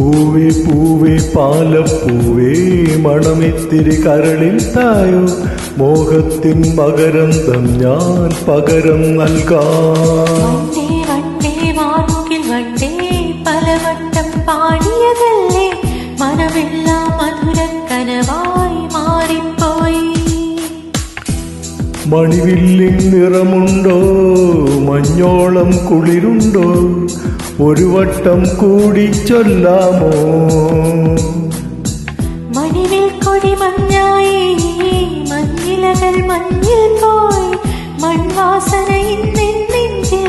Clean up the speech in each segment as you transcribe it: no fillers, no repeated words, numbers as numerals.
പൂവേ പൂവേ പാലപ്പൂവേ മണമിത്തിരി കരളിൽ തായോ മോഹത്തിൻ മകരന്തം ഞാൻ പകരം നൽകാം. പലവട്ടം പാടിയതല്ലേ മനമെല്ലാം മധുരക്കനവായി മാറിപ്പോയി. മണിവില്ലിൻ നിറമുണ്ടോ മഞ്ഞോളം കുളിരുണ്ടോ ഒരു വട്ടം കൂടി ചൊല്ലാമോ. മണിവിൽ കൊടി മഞ്ഞായി മഞ്ഞിലകൾ മഞ്ഞിൽ പോയി മൺവാസന ഇന്നിൻ നെഞ്ചിൽ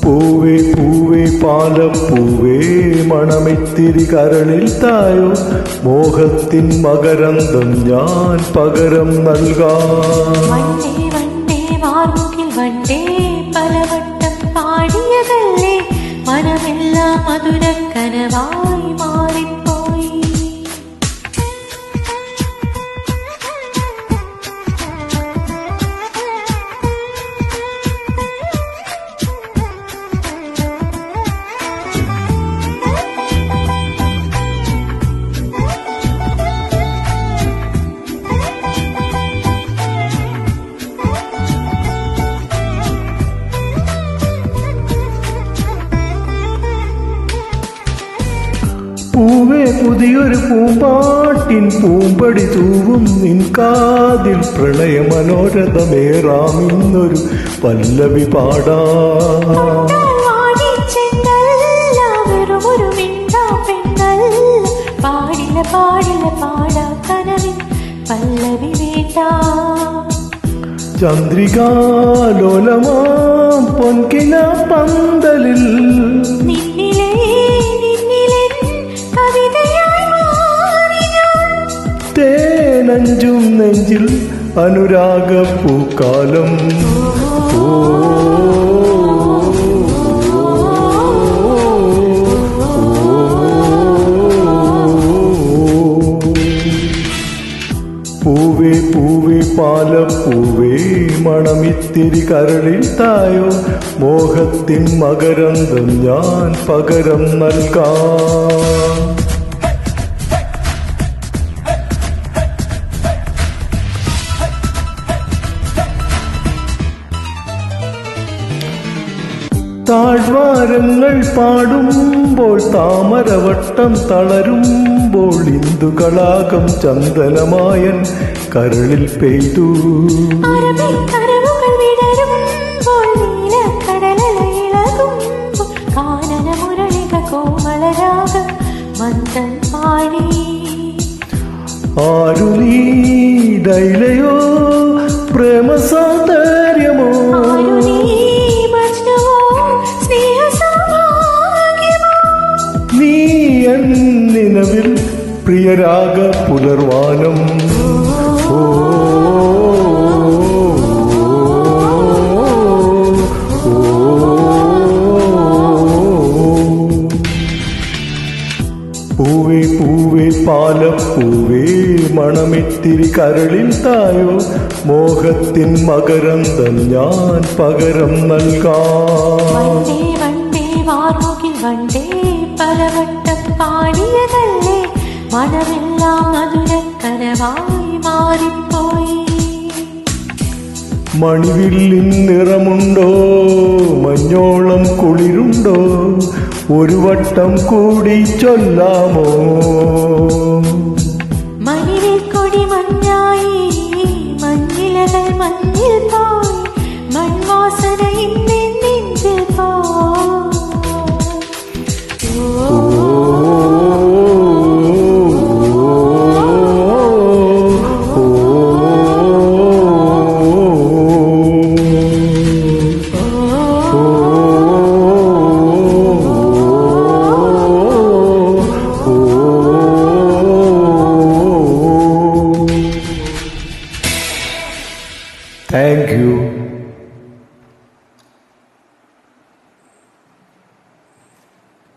പൂവേ പൂവേ പാലപ്പൂവേ മണമിത്തിരി കരളിൽ തായോ മോഹത്തിൻ മകരന്തം ഞാൻ പകരം നൽകാം. പലവട്ടം പാടിയതല്ലേ മനമെല്ലാം മധുരക്കനവായി മാറിപ്പോയി. പൂവേ പുതിയൊരു പൂമ്പാട്ടിൻ പൂമ്പടി തൂവും നിൻ കാതിൽ പ്രണയ മനോരഥമേറാമിന്നൊരു പല്ലവി പാടാം. ചന്ദ്രികാലോലമാം പൊൻകിന പന്തലിൽ തേനഞ്ചും നെഞ്ചിൽ അനുരാഗപ്പൂക്കാലം. പൂവേ പൂവേ പാലപ്പൂവേ മണമിത്തിരി കരളിൽ തായോ മോഹത്തിൻ മകരന്തം ഞാൻ പകരം നൽകാം. താഴ്വാരങ്ങൾ പാടുമ്പോൾ താമരവട്ടം തളരുമ്പോൾ ഇന്ദുകളാകം ചന്ദനമായൻ കരളിൽ പെയ്തു. ആരു നീടയിലയോ പ്രേമ സൗന്ദര്യമോ നീ എന്നിനവിൽ പ്രിയരാഗ പുലർവാനം. പൂവേ പൂവേ പാലപ്പൂവേ മണമിത്തിരി കരളിൽ തായോ മോഹത്തിൻ മകരന്തം ഞാൻ പകരം നൽകാം. പലവട്ടം പാടിയതല്ലേ മനമെല്ലാം മധുരക്കനവായി മാറിപ്പോയി. മണിവില്ലിൻ നിറമുണ്ടോ മഞ്ഞോളം കുളിരുണ്ടോ ഒരു വട്ടം കൂടി ചൊല്ലാമോ. മണിവിൽ കൊടി മഞ്ഞായി മഞ്ഞിലകൾ മഞ്ഞിൽ പോയി മൺവാസന ഇന്നിൻ നെഞ്ചിൽ താങ്ക് യു.